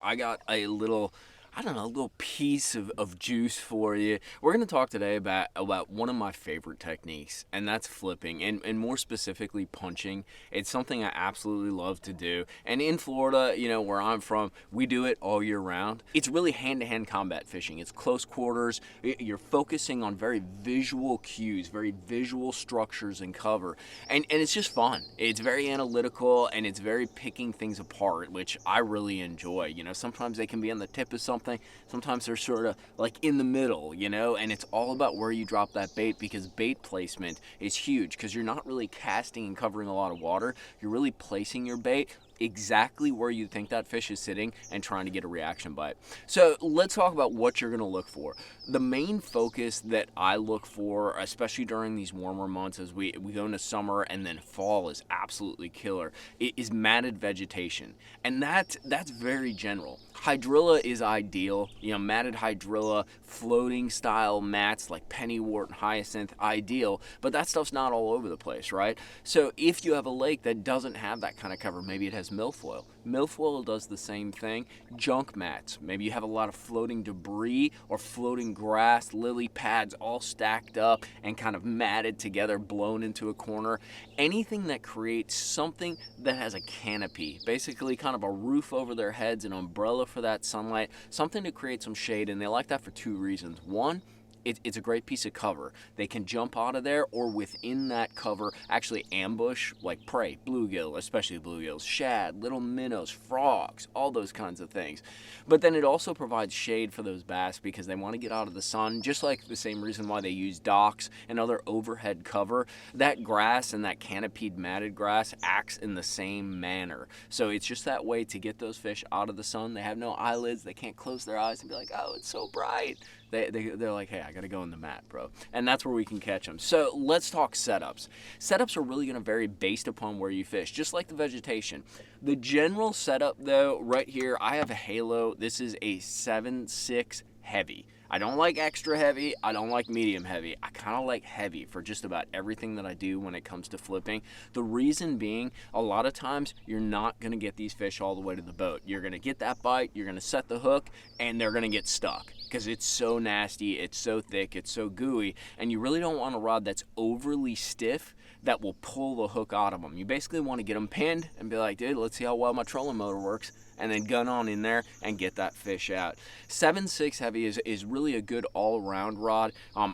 I got a little, I don't know, a little piece of juice for you. We're going to talk today about one of my favorite techniques, and that's flipping, and more specifically punching. It's something I absolutely love to do. And in Florida, where I'm from, we do it all year round. It's really hand-to-hand combat fishing. It's close quarters. You're focusing on very visual cues, very visual structures and cover. And it's just fun. It's very analytical, and it's very picking things apart, which I really enjoy. Sometimes they can be on the tip of something, sometimes they're sort of like in the middle, and it's all about where you drop that bait, because bait placement is huge, because you're not really casting and covering a lot of water. You're really placing your bait exactly where you think that fish is sitting and trying to get a reaction bite. So let's talk about what you're going to look for. The main focus that I look for, especially during these warmer months as we go into summer, and then fall is absolutely killer, is matted vegetation. And that's very general. Hydrilla is ideal, matted hydrilla, floating style mats like pennywort and hyacinth, ideal, but that stuff's not all over the place, right? So if you have a lake that doesn't have that kind of cover, maybe it has milfoil. Milfoil does the same thing. Junk mats, maybe you have a lot of floating debris or floating grass, lily pads all stacked up and kind of matted together, blown into a corner. Anything that creates something that has a canopy, basically kind of a roof over their heads, an umbrella for that sunlight, something to create some shade. And they like that for two reasons. One, it's a great piece of cover. They can jump out of there, or within that cover actually ambush like prey, bluegill, especially bluegills, shad, little minnows, frogs, all those kinds of things. But then it also provides shade for those bass, because they want to get out of the sun, just like the same reason why they use docks and other overhead cover. That grass and that canopied matted grass acts in the same manner. So it's just that way to get those fish out of the sun. They have no eyelids. They can't close their eyes and be like, oh, it's so bright. They're like, hey, I got to go in the mat, bro. And that's where we can catch them. So let's talk setups. Setups are really going to vary based upon where you fish, just like the vegetation. The general setup, though, right here, I have a Halo. This is a 7.6 heavy. I don't like extra heavy. I don't like medium heavy. I kind of like heavy for just about everything that I do when it comes to flipping. The reason being, a lot of times you're not going to get these fish all the way to the boat. You're going to get that bite, you're going to set the hook, and they're going to get stuck because it's so nasty, it's so thick, it's so gooey, and you really don't want a rod that's overly stiff that will pull the hook out of them. You basically want to get them pinned and be like, dude, let's see how well my trolling motor works, and then gun on in there and get that fish out. 7.6 heavy is really a good all-around rod.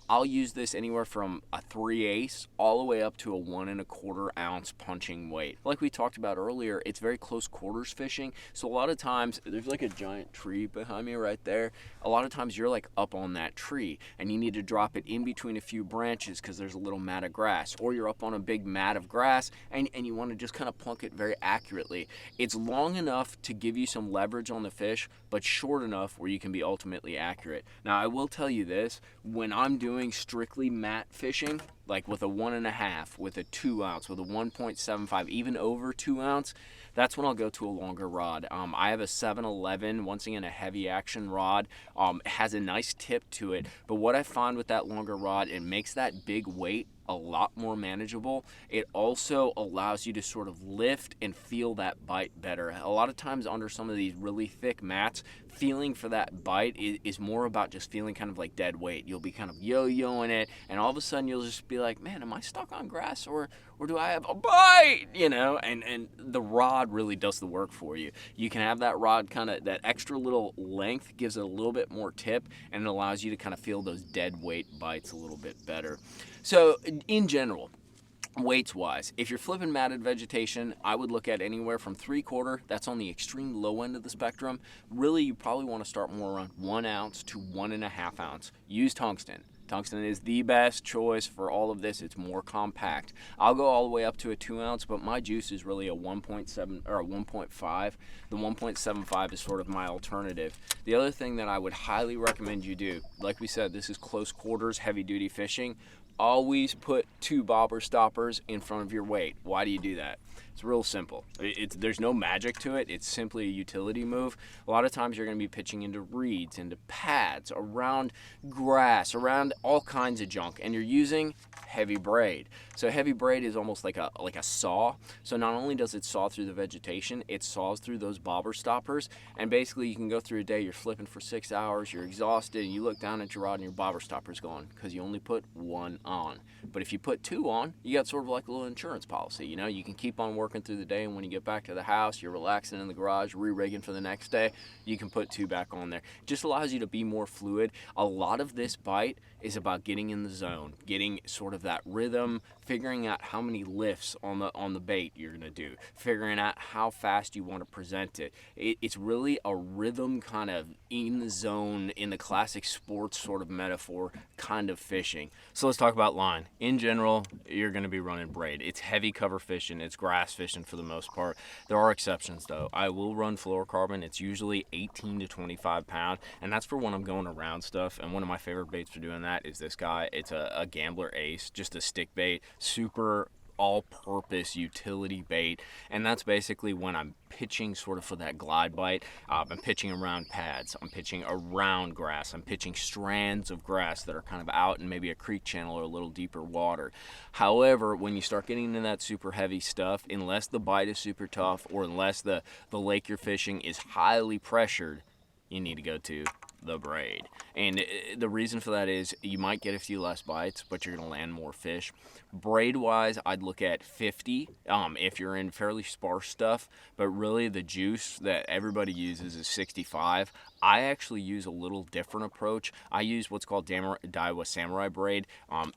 I'll use this anywhere from a 3/8 all the way up to a 1.25 ounce punching weight. Like we talked about earlier, it's very close quarters fishing, so a lot of times, there's like a giant tree behind me right there. A lot of times you're like up on that tree and you need to drop it in between a few branches because there's a little mat of grass, or you're up on a big mat of grass and you want to just kind of plunk it very accurately. It's long enough to give you some leverage on the fish, but short enough where you can be ultimately accurate. Now, I will tell you this, when I'm doing strictly mat fishing, like with a 1.5, with a 2 ounce, with a 1.75, even over 2 ounce, that's when I'll go to a longer rod. I have a 711, once again a heavy action rod. It has a nice tip to it, but what I find with that longer rod, it makes that big weight a lot more manageable. It also allows you to sort of lift and feel that bite better. A lot of times under some of these really thick mats, feeling for that bite is more about just feeling kind of like dead weight. You'll be kind of yo-yoing it, and all of a sudden you'll just be like, man, am I stuck on grass or do I have a bite? And the rod really does the work for you. You can have that rod kind of, that extra little length gives it a little bit more tip, and it allows you to kind of feel those dead weight bites a little bit better. So in general, weights wise, if you're flipping matted vegetation, I would look at anywhere from 3/4, that's on the extreme low end of the spectrum. Really, you probably want to start more around 1 ounce to 1.5 ounce. Use tungsten. Tungsten is the best choice for all of this. It's more compact. I'll go all the way up to a 2 ounce, but my juice is really a 1.7 or a 1.5. The 1.75 is sort of my alternative. The other thing that I would highly recommend you do, like we said, this is close quarters, heavy duty fishing. Always put 2 bobber stoppers in front of your weight. Why do you do that? It's real simple. There's no magic to it. It's simply a utility move. A lot of times you're going to be pitching into reeds, into pads, around grass, around all kinds of junk, and you're using heavy braid. So heavy braid is almost like a saw. So not only does it saw through the vegetation, it saws through those bobber stoppers, and basically you can go through a day, you're flipping for 6 hours, you're exhausted, and you look down at your rod and your bobber stopper's gone because you only put one on. But if you put two on, you got sort of like a little insurance policy. You know, you can keep on working through the day, and when you get back to the house, you're relaxing in the garage, re-rigging for the next day, you can put two back on there. It just allows you to be more fluid. A lot of this bite is about getting in the zone, getting sort of that rhythm, figuring out how many lifts on the bait you're gonna do, figuring out how fast you want to present it. It's really a rhythm kind of in the zone, in the classic sports sort of metaphor kind of fishing. So let's talk about line. In general, you're gonna be running braid. It's heavy cover fishing, it's grass fishing for the most part. There are exceptions though. I will run fluorocarbon. It's usually 18 to 25 pound, and that's for when I'm going around stuff. And one of my favorite baits for doing that is this guy. It's a Gambler Ace, just a stick bait, super all-purpose utility bait, and that's basically when I'm pitching sort of for that glide bite. I'm pitching around pads, I'm pitching around grass, I'm pitching strands of grass that are kind of out in maybe a creek channel or a little deeper water. However, when you start getting into that super heavy stuff, unless the bite is super tough or unless the lake you're fishing is highly pressured, you need to go to the braid. And the reason for that is you might get a few less bites, but you're going to land more fish. Braid wise, I'd look at 50 if you're in fairly sparse stuff, but really the juice that everybody uses is 65. I actually use a little different approach. I use what's called Daiwa Samurai braid.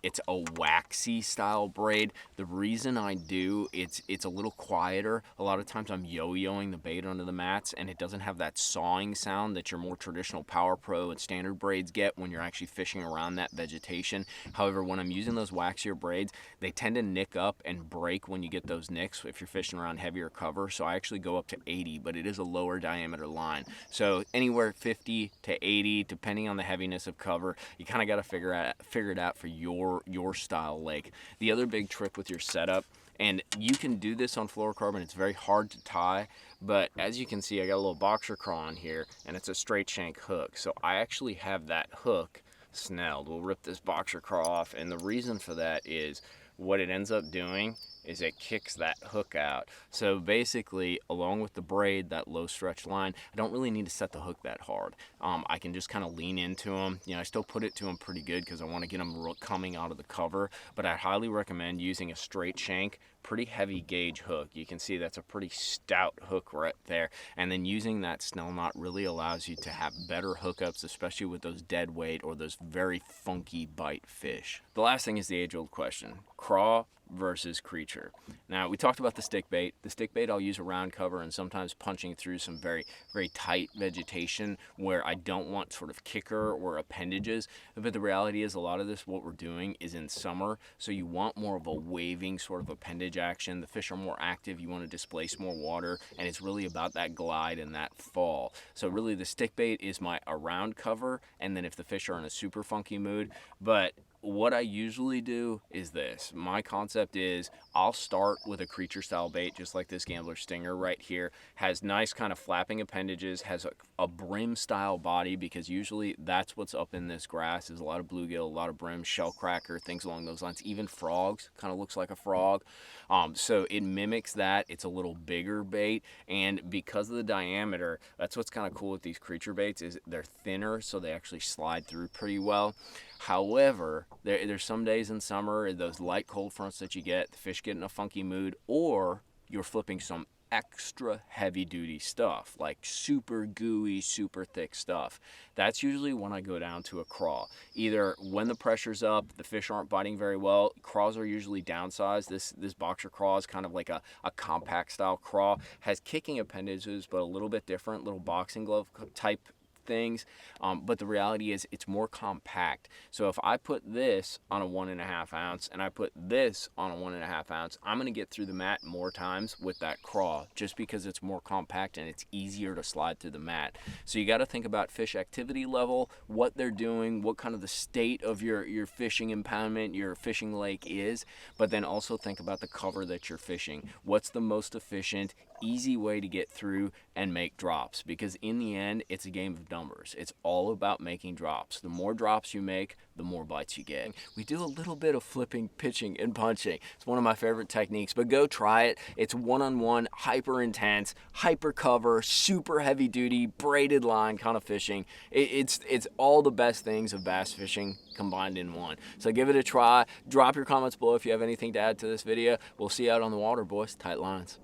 It's a waxy style braid. The reason I do, it's a little quieter. A lot of times I'm yo-yoing the bait under the mats, and it doesn't have that sawing sound that your more traditional Power Pro and standard braids get when you're actually fishing around that vegetation. However, when I'm using those waxier braids, they tend to nick up and break when you get those nicks if you're fishing around heavier cover. So I actually go up to 80, but it is a lower diameter line. So anywhere 50 to 80, depending on the heaviness of cover, you kind of got to figure it out for your style lake. The other big trick with your setup, and you can do this on fluorocarbon, it's very hard to tie, but as you can see, I got a little boxer craw on here, and it's a straight shank hook. So I actually have that hook snelled. We'll rip this boxer craw off, and the reason for that is what it ends up doing is it kicks that hook out. So basically, along with the braid, that low stretch line, I don't really need to set the hook that hard. I can just kind of lean into them. You know, I still put it to them pretty good because I want to get them coming out of the cover, but I highly recommend using a straight shank, pretty heavy gauge hook. You can see that's a pretty stout hook right there, and then using that snell knot really allows you to have better hookups, especially with those dead weight or those very funky bite fish. The last thing is the age-old question: craw versus creature. Now, we talked about the stick bait. The stick bait I'll use around cover and sometimes punching through some very, very tight vegetation where I don't want sort of kicker or appendages. But the reality is a lot of this, what we're doing is in summer, so you want more of a waving sort of appendage action. The fish are more active, you want to displace more water, and it's really about that glide and that fall. So really the stick bait is my around cover, and then if the fish are in a super funky mood. But what I usually do is this. My concept is I'll start with a creature style bait, just like this Gambler Stinger right here. Has nice kind of flapping appendages, has a brim style body, because usually that's what's up in this grass is a lot of bluegill, a lot of brim, shellcracker, things along those lines. Even frogs, kind of looks like a frog. So it mimics that. It's a little bigger bait, and because of the diameter, that's what's kind of cool with these creature baits is they're thinner, so they actually slide through pretty well. However, there's some days in summer, those light cold fronts that you get, the fish get in a funky mood, or you're flipping some extra heavy duty stuff, like super gooey, super thick stuff. That's usually when I go down to a craw. Either when the pressure's up, the fish aren't biting very well. Craws are usually downsized. This boxer craw is kind of like a compact style craw. Has kicking appendages, but a little bit different, little boxing glove type things, but the reality is it's more compact. So if I put this on a 1.5 ounce and I put this on a 1.5 ounce, I'm going to get through the mat more times with that Craw, just because it's more compact and it's easier to slide through the mat. So you got to think about fish activity level, what they're doing, what kind of the state of your fishing impoundment, your fishing lake is, but then also think about the cover that you're fishing. What's the most efficient, easy way to get through and make drops? Because in the end, it's a game of numbers. It's all about making drops. The more drops you make, the more bites you get. We do a little bit of flipping, pitching, and punching. It's one of my favorite techniques, but go try it. It's one-on-one, hyper intense, hyper cover, super heavy duty, braided line kind of fishing. It's all the best things of bass fishing combined in one. So give it a try. Drop your comments below if you have anything to add to this video. We'll see you out on the water, boys. Tight lines.